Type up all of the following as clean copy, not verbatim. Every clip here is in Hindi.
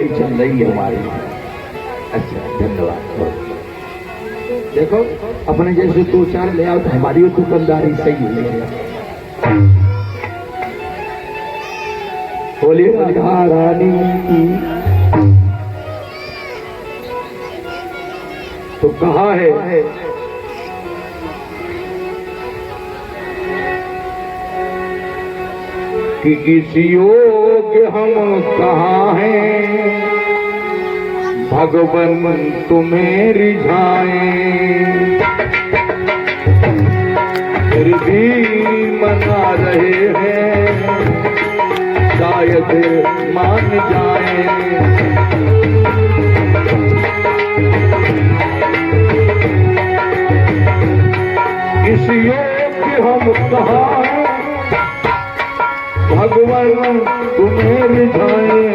चल रही है हमारी। अच्छा धन्यवाद। देखो अपने जैसे दो चार ले आओ तो हमारी दुकानदारी सही है। बोलिए राधा रानी की। तो कहा है कि किसी योग्य हम कहाँ हैं भगवन तुम्हें रिझाएं, फिर भी मना रहे हैं शायद मान जाएं। इस योग्य हम कहाँ हैं भगवान तुम्हें रिझाएं,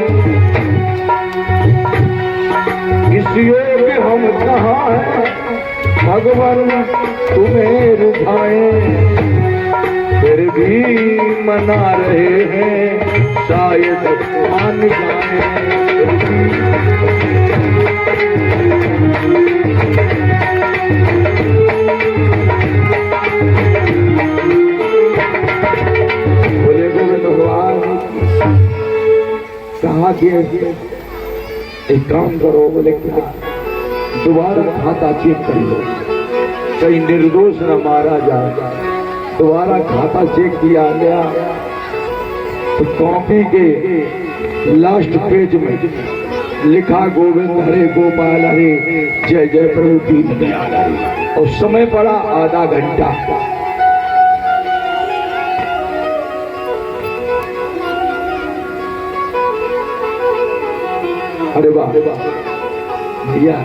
इस योग्य हम कहाँ हैं भगवान तुम्हें रिझाएं, फिर भी मना रहे हैं शायद मान जाएं। बोले गोविंद भगवान कहा कि एक काम करो, बोले क्या दोबारा खाता चेक कर लो कहीं निर्दोष न मारा जाए। दोबारा खाता चेक किया गया तो कॉपी के लास्ट पेज में लिखा गोविंद हरे गोपाल हरे जय जय प्रभु दीन दयाल हरे, और समय पड़ा आधा घंटा। अरे वाह भैया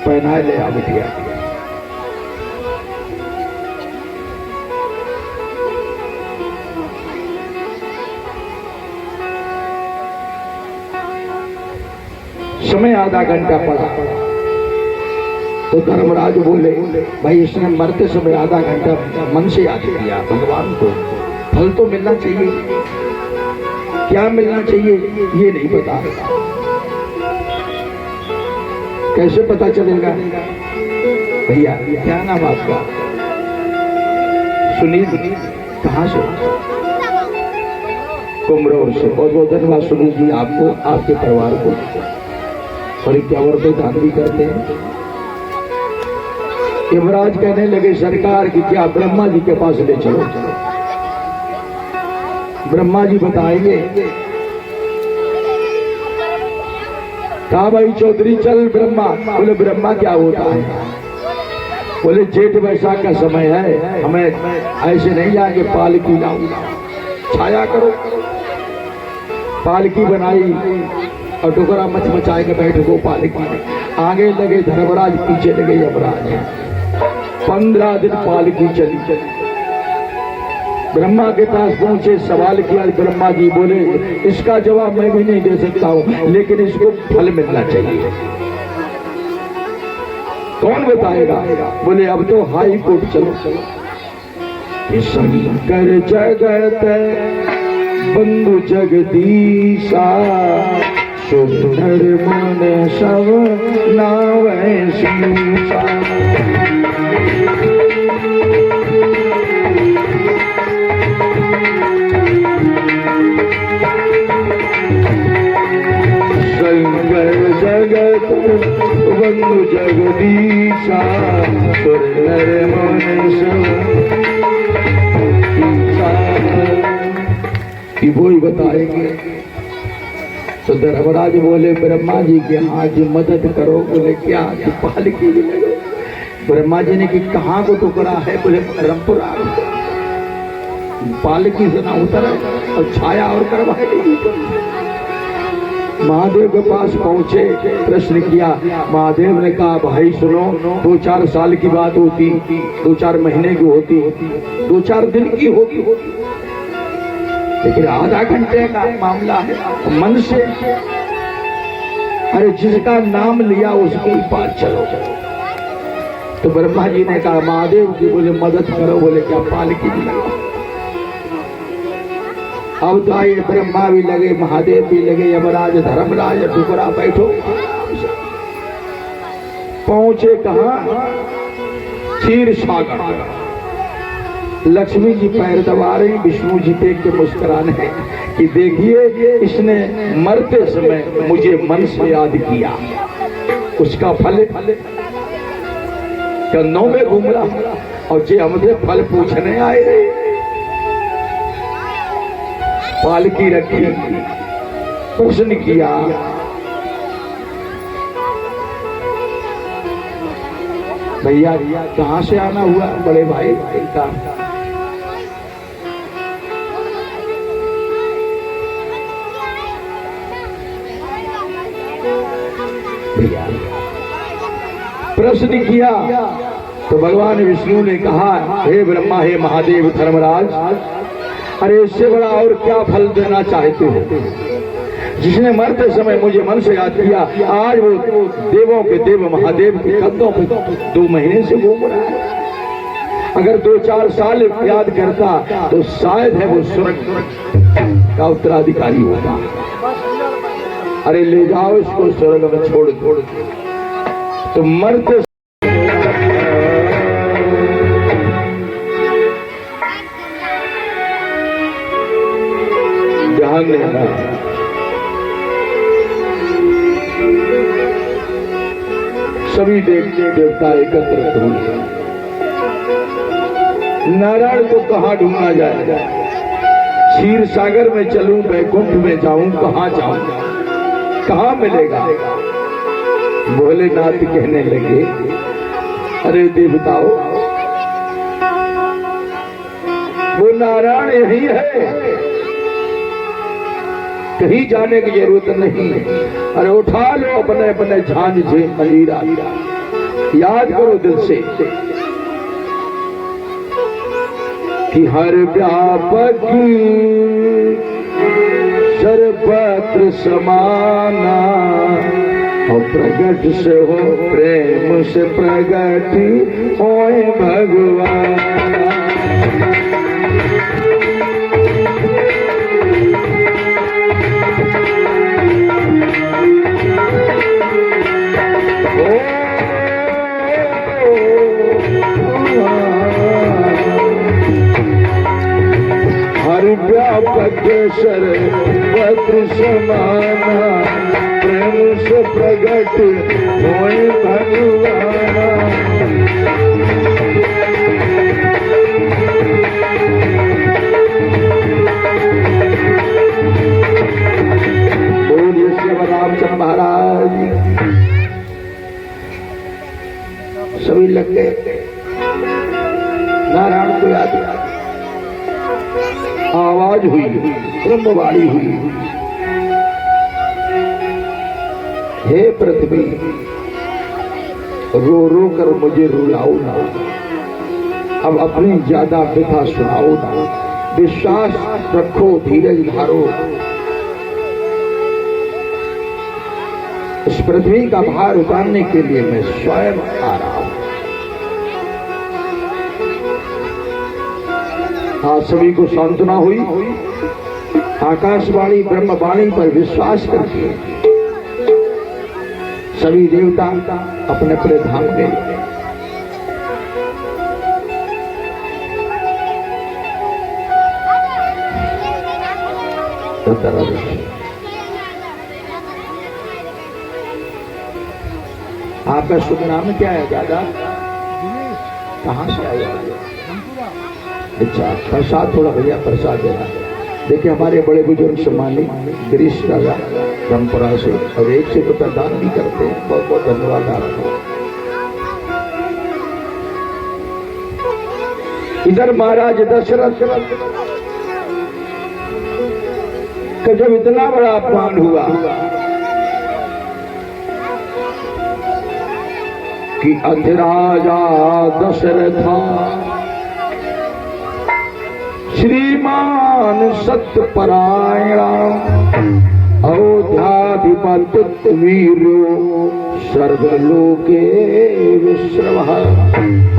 पहना ले आ बिटिया। समय आधा घंटा पड़ा तो धर्मराज बोले भाई इसने मरते समय आधा घंटा मन से याद किया भगवान को, फल तो मिलना चाहिए, क्या मिलना चाहिए ये नहीं पता, कैसे पता चलेगा? भैया क्या नाम आपका? सुनील। कहाँ से? कुमरोर से। बहुत बहुत धन्यवाद सुनील जी आपको, आपके परिवार को। और क्या वर्ष दान भी करते हैं। यमराज कहने लगे सरकार की क्या ब्रह्मा जी के पास ले चलो। ब्रह्मा जी बताएंगे। कहा भाई चौधरी चल ब्रह्मा। बोले ब्रह्मा क्या होता है? बोले जेठ वैशाख का समय है, हमें ऐसे नहीं जाएंगे, पालकी लाओ, छाया करो। पालकी बनाई और टुकड़ा मच मचाए के बैठ गो पालकी में। आगे लगे धर्मराज, पीछे लगे यमराज। 15 दिन पालकी चली। ब्रह्मा के पास पहुंचे, सवाल किया। ब्रह्मा जी बोले इसका जवाब मैं भी नहीं दे सकता हूं, लेकिन इसको फल मिलना चाहिए। कौन बताएगा? बोले अब तो हाई कोर्ट चलो। शंकर जगत बंधु जगदीशा, सुंदर मन सब नावे शिवसा। शंकर जगत बंधु जगदीशा, सुंदर मन सब वो ही बताएंगे। तो धर्मराज बोले ब्रह्मा जी के हाथ मदद करो। बोले क्या? पालकी लगो। ब्रह्मा जी ने कि कहाँ को टुकड़ा है? बोले रामपुरा। पालकी से ना उतर और छाया और करवाए। महादेव के पास पहुंचे, प्रश्न किया। महादेव ने कहा भाई सुनो, 2-4 साल की बात होती, 2-4 महीने की होती, 2-4 दिन की होती, लेकिन आधा घंटे का मामला है। मन से अरे जिसका नाम लिया उसके पास चलो। तो ब्रह्मा जी ने कहा महादेव की बोले मदद करो। बोले क्या पालकी भी लगा। अब तो आए ब्रह्मा भी लगे, महादेव भी लगे, यमराज धर्मराज टुकड़ा बैठो। पहुंचे कहा? क्षीर सागर। लक्ष्मी जी पैर दबा रही, विष्णु जी देख के मुस्कुराने कि देखिए इसने मरते समय मुझे मन से याद किया, उसका फल कन्नों में घूम रहा और जे हमसे फल पूछने आए। पालकी रखी, प्रश्न किया भैया कहाँ से आना हुआ? बड़े भाई का प्रश्न किया तो भगवान विष्णु ने कहा हे ब्रह्मा, हे महादेव धर्मराज, अरे इससे बड़ा और क्या फल देना चाहते हो? जिसने मरते समय मुझे मन से याद किया, आज वो देवों के देव महादेव के कदमों पे 2 महीने से घूम रहा है। अगर 2-4 साल याद करता तो शायद है वो स्वर्ग का उत्तराधिकारी होगा। अरे ले जाओ इसको स्वर्ग में छोड़ दो। तो मरते ध्यान देना, सभी देवता एकत्र हुए। नारायण को कहाँ ढूंढा जाएगा? क्षीर सागर में चलूं, वैकुंठ में जाऊं, कहाँ जाऊं, कहाँ मिलेगा? भोलेनाथ कहने लगे अरे देवताओं, वो नारायण यही है, कहीं जाने की जरूरत नहीं। अरे उठा लो अपने अपने झांझ से मंजीरा, याद करो दिल से कि हर व्यापक सर्वत्र समाना, और प्रगट से हो प्रेम से प्रगट होए भगवान। हर व्यापक सर्वत्र समाना, प्रेम से प्रगट होए भगवान। बोलिए श्री रामचंद्र महाराज। सभी लग गए, नारायण को याद किया। आवाज हुई, ब्रह्मवाणी हुई, हे पृथ्वी रो रो कर मुझे रुलाओ ना, अब अपनी ज्यादा व्यथा सुनाओ ना, विश्वास रखो, धीरज धारो। इस पृथ्वी का भार उतारने के लिए मैं स्वयं आ रहा हूं। आज सभी को सांत्वना हुई। आकाशवाणी ब्रह्मवाणी पर विश्वास करके सभी देवता अपने अपने धाम गए। आपका शुभ नाम क्या है दादा? कहाँ से आया? अच्छा, प्रसाद थोड़ा भैया प्रसाद देना। देखिए हमारे बड़े बुजुर्ग सम्मानित गिरीश राजा रामपुरा से, और 1 रुपया दान भी करते हैं, बहुत बहुत धन्यवाद आपको। इधर महाराज दशरथ का जब इतना बड़ा अपमान हुआ कि अधिराजा दशरथा श्रीमान सत्यपरायणा अयोध्याधिपति वीरो सर्वलोके विश्रवः।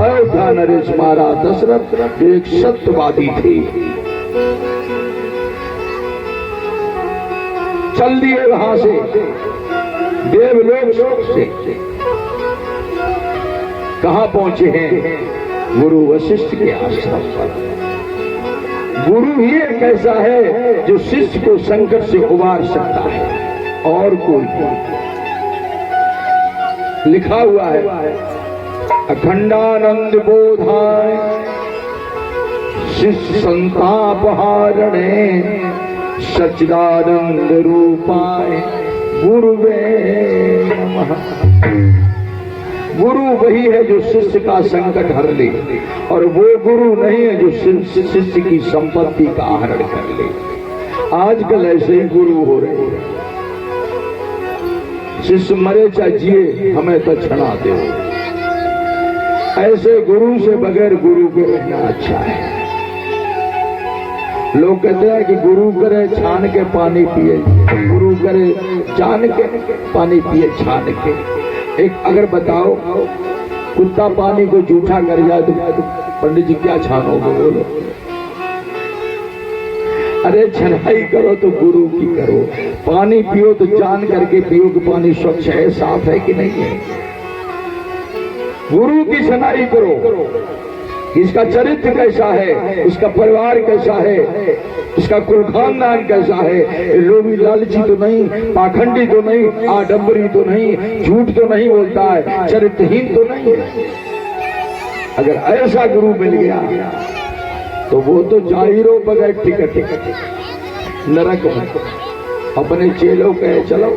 अयोध्या नरेश महाराज दशरथ एक सत्यवादी थे। चल दिए वहां से देवलोक से कहां पहुंचे हैं? गुरु वशिष्ठ के आश्रम पर। गुरु ही एक ऐसा है जो शिष्य को संकट से उबार सकता है और कोई नहीं। लिखा हुआ है अखंडानंद बोधाय शिष्य संतापहारणे सच्चिदानंद रूपाय गुरुवे नमः। गुरु वही है जो शिष्य का संकट हर ले, और वो गुरु नहीं है जो शिष्य की संपत्ति का आहरण कर ले। आजकल ऐसे ही गुरु हो रहे हैं। शिष्य मरे चाहे जिए, हमें तो छड़ा दो। ऐसे गुरु से बगैर गुरु के रहना अच्छा है। लोग कहते हैं कि गुरु करे छान के पानी पिए, गुरु करे जान के पानी पिए छान के। एक अगर बताओ कुत्ता पानी को जूठा कर जाए तो पंडित जी क्या छानोगे? बोलो। अरे छनाई करो तो गुरु की करो। पानी पियो तो जान करके पियो कि पानी स्वच्छ है, साफ है कि नहीं है। गुरु की छनाई करो, इसका चरित्र कैसा है, इसका परिवार कैसा है, इसका कुल खानदान कैसा है। लोभी लालची तो नहीं, पाखंडी तो नहीं, आडंबरी तो नहीं, झूठ तो नहीं बोलता है, चरित्रहीन तो नहीं है। अगर ऐसा गुरु मिल गया तो वो तो जाहिरो बगैर टिकट नरक में अपने चेलों कहे चलो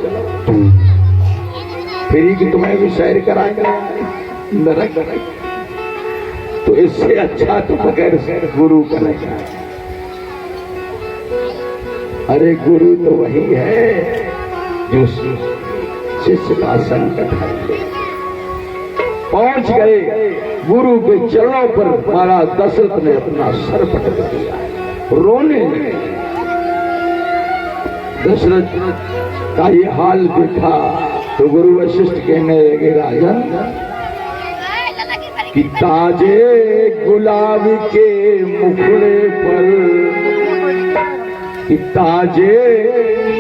फिर कि तुम्हें भी सैर कराएगा नरक। तो इससे अच्छा तो बगैर गुरु करेगा। अरे गुरु तो वही है जो शिष्य का संकट हर ले। पहुंच गए गुरु के चरणों पर। महाराज दशरथ ने अपना सर पटक दिया, रोने लगे। दशरथ का ये हाल देखा तो गुरु वशिष्ठ कहने लगे राजन कि ताजे गुलाब के मुखड़े पर, कि ताजे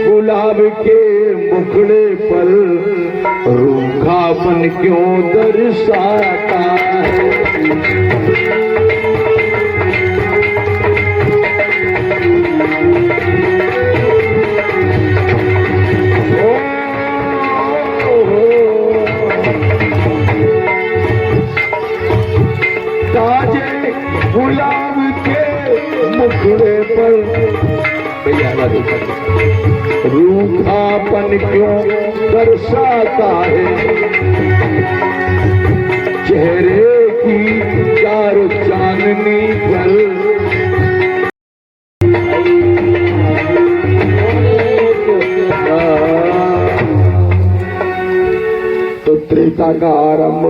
गुलाब के मुखड़े पर रूखापन क्यों दर्शाता है। ताजे गुलाब के मुखड़े पर भैया रूखापन क्यों दर्शाता है। चेहरे की चार चांदनी पर तो त्रेता का आरंभ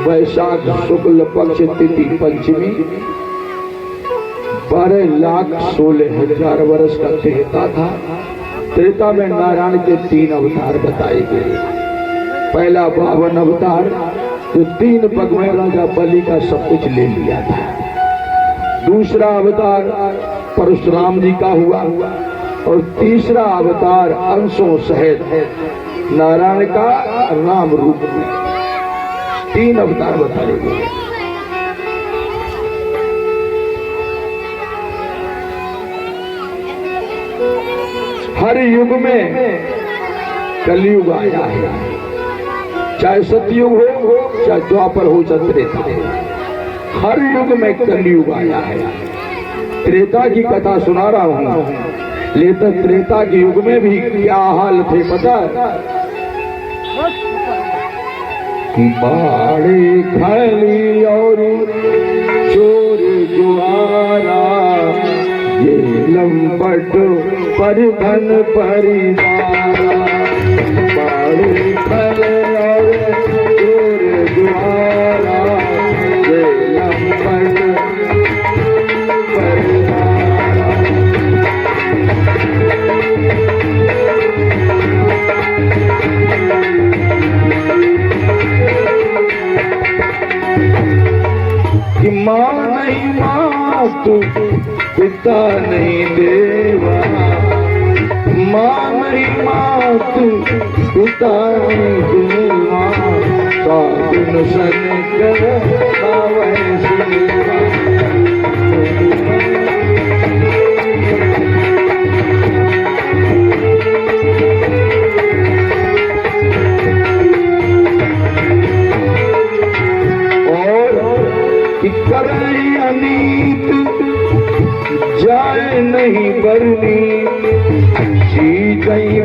वैशाख शुक्ल पक्ष तिथि पंचमी 12,16,000 वर्ष का त्रेता था। त्रेता में नारायण के 3 अवतार बताए गए। पहला 52 अवतार जो 3 पग में राजा बलि का सब कुछ ले लिया था। दूसरा अवतार परशुराम जी का हुआ और तीसरा अवतार अंशों सहित नारायण का राम रूप में 3 अवतार बताए गए। हर युग में कलयुग आया है, चाहे सतयुग हो चाहे द्वापर हो चाहे त्रेता। हर युग में कलयुग आया है। त्रेता की कथा सुना रहा हूं, लेकिन त्रेता के युग में भी क्या हाल थे पता है? कि बाड़े खली और चोर जुआरा, ये लंपट परिधन परिवारा। बाड़े खली और चोर जुआरा, मातु पिता नहीं देवा, माँ नहीं मातु पिता नहीं देवा, साधुन सन कर पावै सेवा। करे अनीत जाए नहीं बरनी, सी गई